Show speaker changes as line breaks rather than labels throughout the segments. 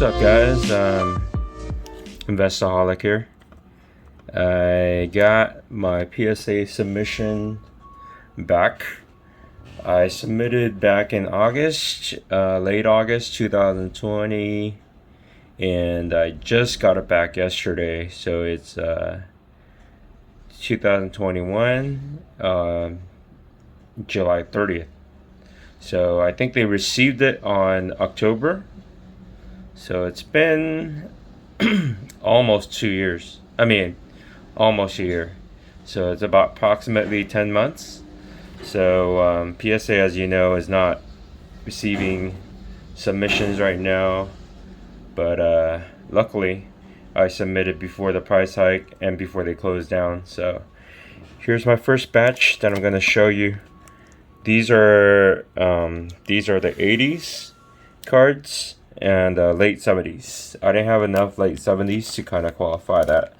up, guys? Investaholic here. I got my PSA submission back. I submitted back in August, late August 2020, and I just got it back yesterday. So it's 2021, July 30th. So I think they received it on October. So it's been almost 2 years. Almost a year. So it's about approximately 10 months. So PSA, as you know, is not receiving submissions right now. But luckily, I submitted before the price hike and before they closed down. So here's my first batch that I'm going to show you. These are the 80's cards and late 70's. I didn't have enough late 70's to kind of qualify that,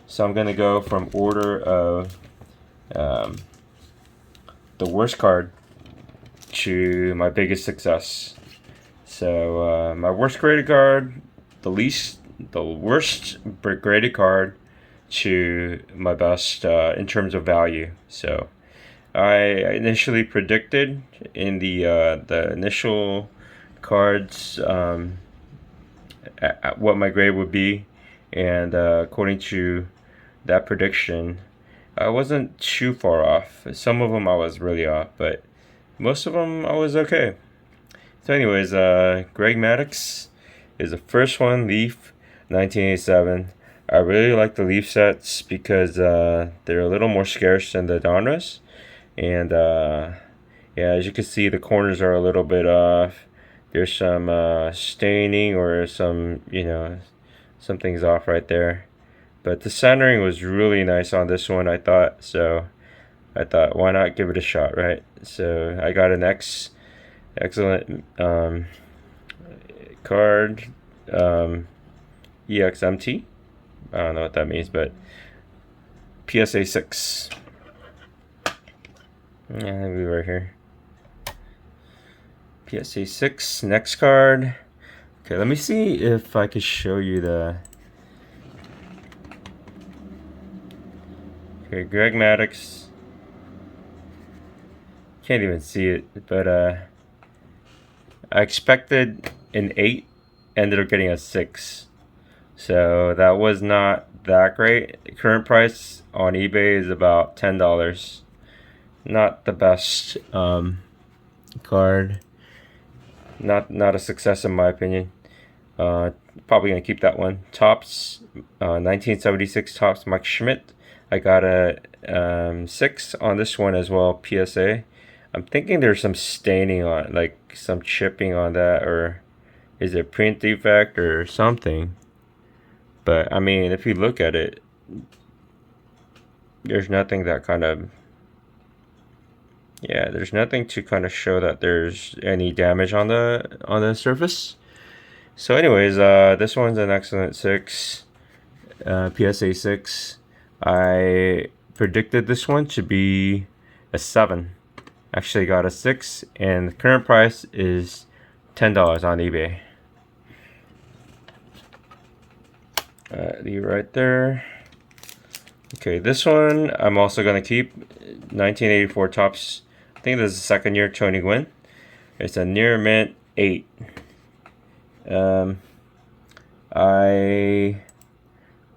so I'm gonna go from order of the worst card to my biggest success. So my worst graded card, the worst graded card, to my best in terms of value. So I initially predicted in the initial cards at what my grade would be, and according to that prediction, I wasn't too far off. Some of them I was really off, but most of them I was okay. So anyways, Greg Maddox is the first one, Leaf 1987. I really like the Leaf sets because they're a little more scarce than the Donruss. And yeah, as you can see, the corners are a little bit off. There's some staining or some, something's off right there. But the centering was really nice on this one, I thought. So I thought, why not give it a shot, right? So I got an excellent card, EXMT. I don't know what that means, but PSA 6. Yeah, I think we were here. PSA 6, next card. Okay, let me see if I could show you the... Okay, Greg Maddox. Can't even see it, but I expected an 8, ended up getting a 6. So that was not that great. The current price on eBay is about $10. Not the best card. Not a success in my opinion. Probably gonna keep that one. Topps 1976 Topps Mike Schmidt. I got a 6 on this one as well, PSA. I'm thinking there's some staining on it, like some chipping on that, or is it print defect or something? But I mean, if you look at it, there's nothing that kind of... Yeah, there's nothing to kind of show that there's any damage on the surface. So anyways, this one's an excellent 6, PSA 6. I predicted this one to be a 7. Actually got a 6, and the current price is $10 on eBay. Leave right there. Okay, this one I'm also gonna keep. 1984 Topps. I think this is the second year Tony Gwynn. It's a near mint 8. I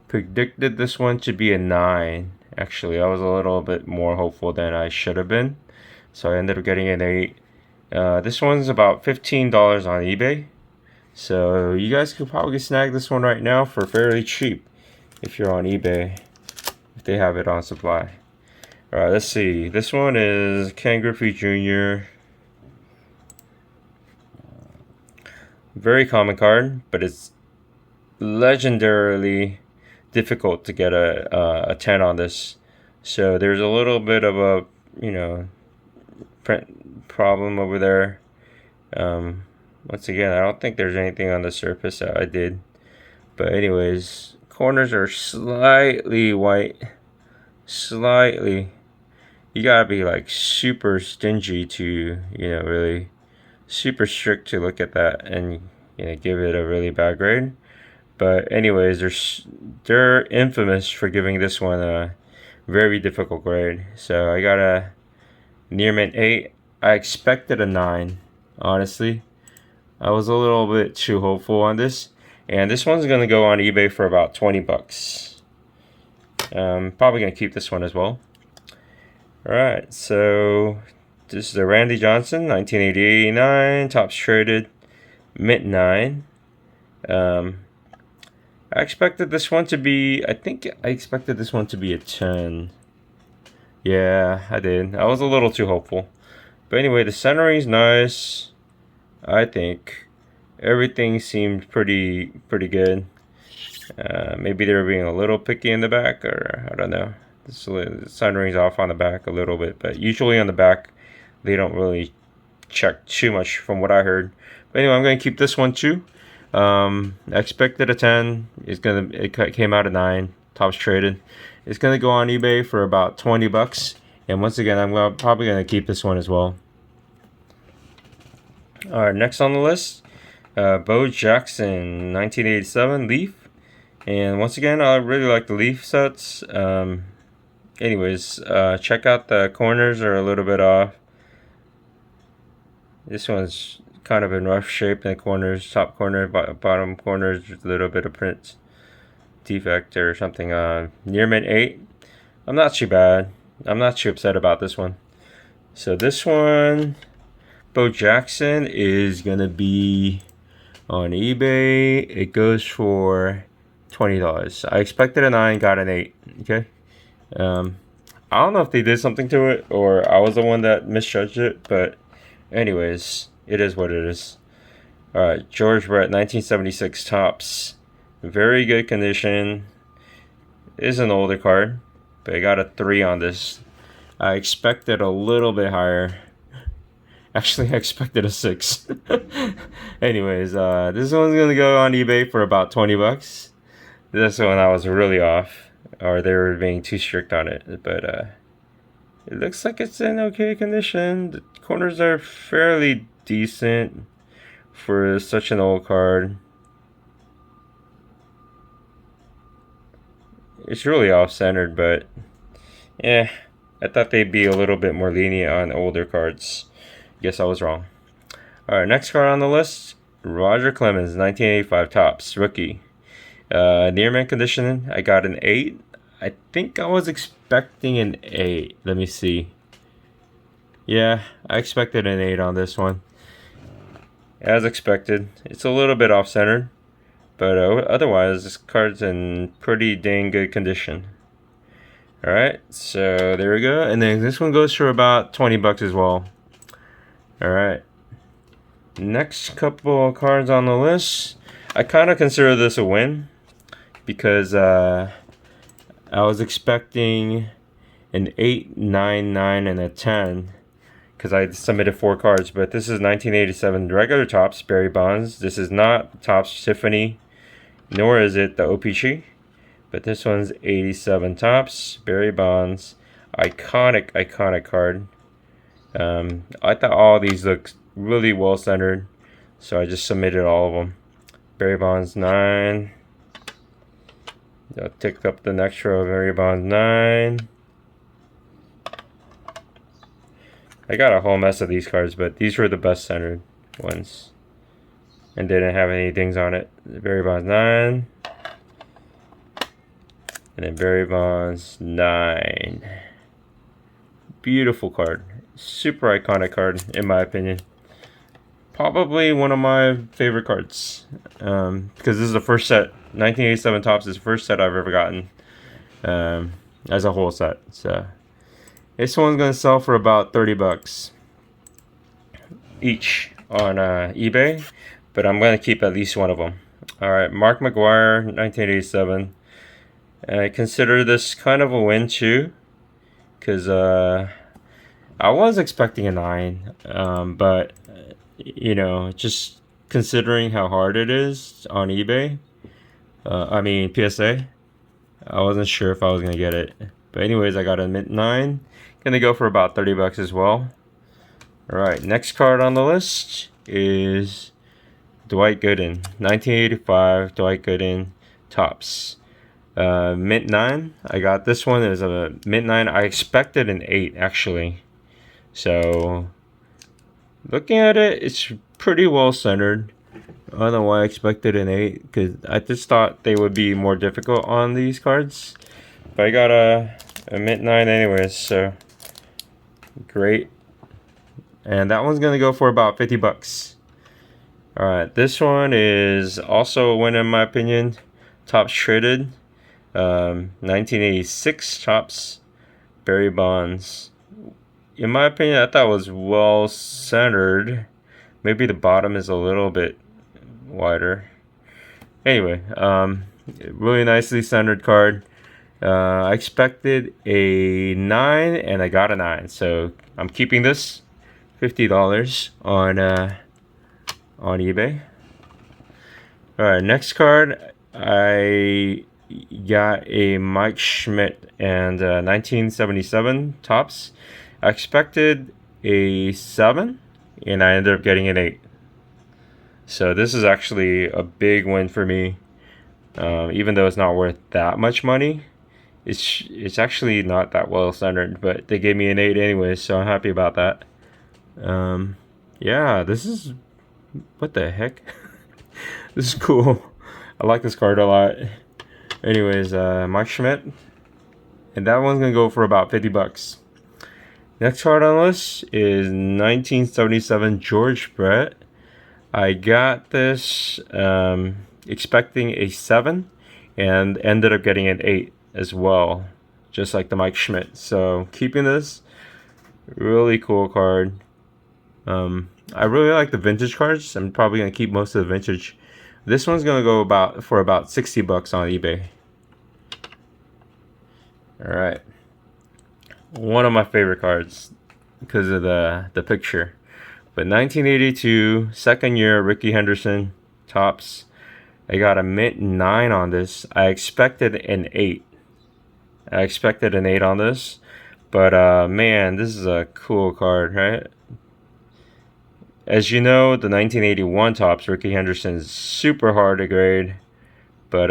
predicted this one to be a 9. Actually, I was a little bit more hopeful than I should have been, so I ended up getting an 8. This one's about $15 on eBay, so you guys could probably snag this one right now for fairly cheap if you're on eBay, if they have it on supply. Alright, let's see. This one is Ken Griffey Jr. Very common card, but it's legendarily difficult to get a 10 on this. So there's a little bit of a, print problem over there. Once again, I don't think there's anything on the surface that I did. But anyways, corners are slightly white. Slightly. You gotta be like super stingy to, really super strict to look at that and give it a really bad grade. But anyways, they're infamous for giving this one a very difficult grade. So I got a near mint 8. I expected a 9, honestly. I was a little bit too hopeful on this. And this one's gonna go on eBay for about 20 bucks. Probably gonna keep this one as well. Alright, so this is a Randy Johnson, 1980-89, tops traded, mint 9. I expected this one to be, I think I expected this one to be a 10. Yeah, I did. I was a little too hopeful. But anyway, the centering's nice. I think everything seemed pretty good. Maybe they were being a little picky in the back, or I don't know. The centering's off on the back a little bit, but usually on the back they don't really check too much from what I heard. But anyway, I'm gonna keep this one too. I expected a 10. It came out at 9. Tops traded. It's gonna go on eBay for about 20 bucks. And once again, I'm probably gonna keep this one as well. All right, next on the list, Bo Jackson, 1987 Leaf. And once again, I really like the Leaf sets. Anyways, check out the corners are a little bit off. This one's kind of in rough shape in the corners, top corner, bottom corners, a little bit of print defect or something. Near mint 8. I'm not too bad. I'm not too upset about this one. So this one, Bo Jackson, is gonna be on eBay. It goes for $20. I expected a 9, got an 8. Okay. I don't know if they did something to it or I was the one that misjudged it, but anyways, it is what it is. Alright, George Brett, 1976 tops. Very good condition. Is an older card, but I got a 3 on this. I expected a little bit higher. Actually, I expected a 6. Anyways, this one's gonna go on eBay for about 20 bucks. This one I was really off, or they were being too strict on it, but it looks like it's in okay condition. The corners are fairly decent for such an old card. It's really off-centered, but yeah, I thought they'd be a little bit more lenient on older cards. Guess I was wrong. Alright, next card on the list, Roger Clemens, 1985 tops, rookie. Near mint condition, I got an 8. I think I was expecting an 8. Let me see. Yeah, I expected an 8 on this one. As expected. It's a little bit off-centered, but otherwise this card's in pretty dang good condition. Alright, so there we go. And then this one goes for about 20 bucks as well. Alright. Next couple of cards on the list. I kind of consider this a win because I was expecting an 8, 9, 9, and a 10 because I submitted 4 cards. But this is 1987 regular tops, Barry Bonds. This is not Topps Tiffany, nor is it the OPC. But this one's 87 tops, Barry Bonds. Iconic card. I thought all these looked really well centered, so I just submitted all of them. Barry Bonds 9. I'll tick up the next row. Barry Bonds 9. I got a whole mess of these cards, but these were the best centered ones, and didn't have any dings on it. Barry Bonds 9, and then Barry Bonds 9. Beautiful card. Super iconic card, in my opinion. Probably one of my favorite cards. Because this is the first set. 1987 Topps is the first set I've ever gotten. As a whole set. So this one's going to sell for about 30 bucks each on eBay. But I'm going to keep at least one of them. Alright, Mark McGwire, 1987. I consider this kind of a win too. Because I was expecting a 9, but you know, just considering how hard it is on eBay, I mean PSA, I wasn't sure if I was gonna get it. But anyways, I got a mint 9, gonna go for about 30 bucks as well. All right, next card on the list is Dwight Gooden, 1985 Dwight Gooden Topps. Mint 9. I got this one as a mint 9. I expected an 8 actually. So looking at it, it's pretty well centered. I don't know why I expected an 8, because I just thought they would be more difficult on these cards. But I got a mint 9 anyways, so great. And that one's gonna go for about 50 bucks. Alright, this one is also a win in my opinion. Topps Traded. 1986 Topps Barry Bonds. In my opinion, I thought it was well centered. Maybe the bottom is a little bit wider. Anyway, really nicely centered card. I expected a 9 and I got a 9, so I'm keeping this. $50 on eBay. All right, next card, I got a Mike Schmidt and 1977 Topps. I expected a 7 and I ended up getting an 8. So this is actually a big win for me. Even though it's not worth that much money, it's actually not that well centered, but they gave me an 8 anyway, so I'm happy about that. Yeah, this is, what the heck? This is cool. I like this card a lot. Anyways, Mike Schmidt, and that one's gonna go for about 50 bucks. Next card on the list is 1977 George Brett. I got this expecting a 7 and ended up getting an 8 as well, just like the Mike Schmidt. So keeping this, really cool card. I really like the vintage cards. I'm probably gonna keep most of the vintage. This one's gonna go for about 60 bucks on eBay. All right, one of my favorite cards because of the picture. But 1982 second year Rickey Henderson Topps. I got a mint 9 on this. I expected an 8. I expected an 8 on this, but man, this is a cool card, right? As you know, the 1981 Topps Rickey Henderson is super hard to grade, but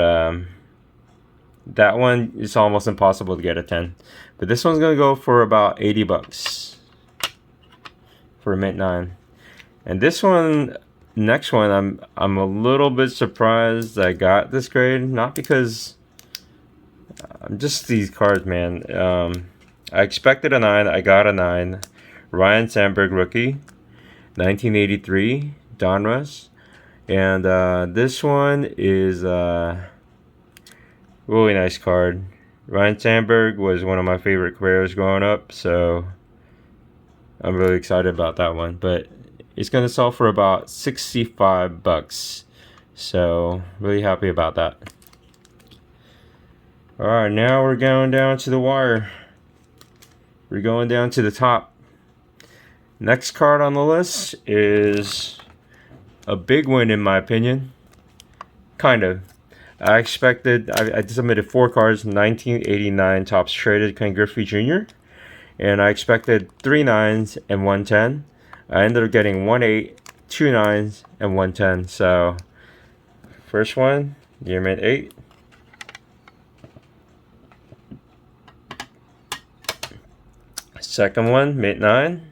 that one is almost impossible to get a 10. But this one's gonna go for about 80 bucks for a mint 9. And this one, next one, I'm a little bit surprised I got this grade. Not because just these cards, man. I expected a 9, I got a 9. Ryan Sandberg rookie, 1983 Donruss. And this one is really nice card. Ryan Sandberg was one of my favorite players growing up, so I'm really excited about that one. But it's gonna sell for about 65 bucks, so really happy about that. All right, now we're going down to the wire. We're going down to the top. Next card on the list is a big win in my opinion. Kind of. I expected, I submitted 4 cards, 1989 Topps Traded Ken Griffey Jr. And I expected 3 9s and 1 10. I ended up getting 1 8, 2 9s, and 1 10. So, first one, year mint 8. Second one, mint 9.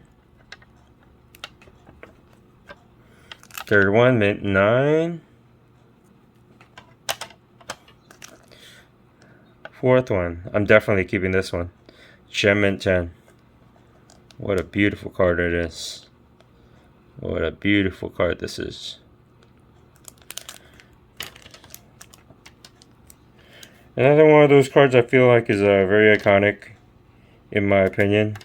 Third one, mint 9. Fourth one, I'm definitely keeping this one. Gem mint 10. What a beautiful card it is. What a beautiful card this is. Another one of those cards I feel like is very iconic, in my opinion.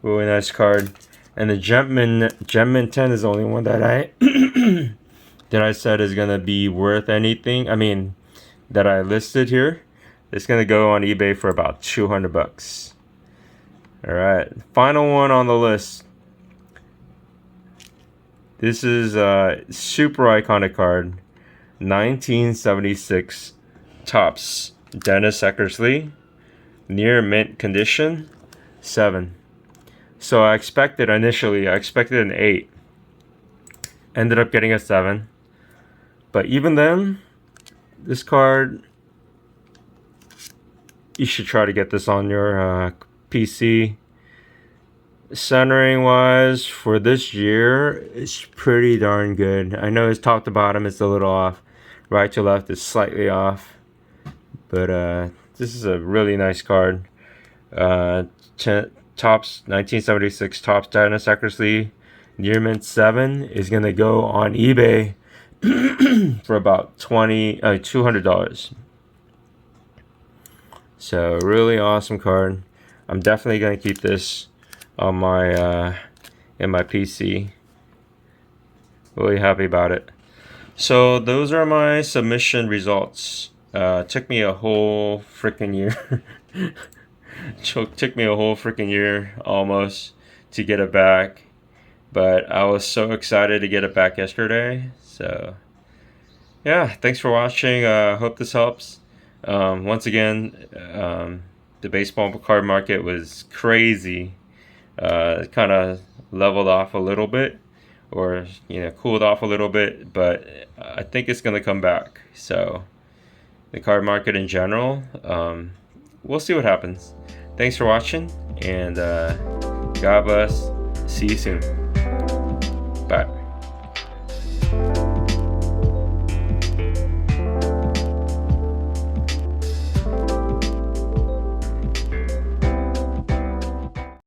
Really nice card. And the Gem mint 10 is the only one that I that I said is gonna be worth anything. I mean, that I listed here. It's gonna go on eBay for about 200 bucks. All right, final one on the list. This is a super iconic card. 1976 Topps Dennis Eckersley, near mint condition, 7. So I expected initially, I expected an 8. Ended up getting a 7. But even then, this card, you should try to get this on your PC. Centering wise, for this year, it's pretty darn good. I know it's top to bottom is a little off. Right to left is slightly off. But this is a really nice card. Topps 1976 Topps Dynasty Accuracy Near Mint 7 is going to go on eBay for about $200. So really awesome card. I'm definitely going to keep this on my in my PC. Really happy about it. So those are my submission results. Took me a whole freaking year. Took me a whole freaking year almost to get it back, but I was so excited to get it back yesterday. So yeah, thanks for watching. Hope this helps. Once again, the baseball card market was crazy. It kind of leveled off a little bit, or cooled off a little bit, but I think it's going to come back. So the card market in general, we'll see what happens. Thanks for watching, and God bless. See you soon. Bye.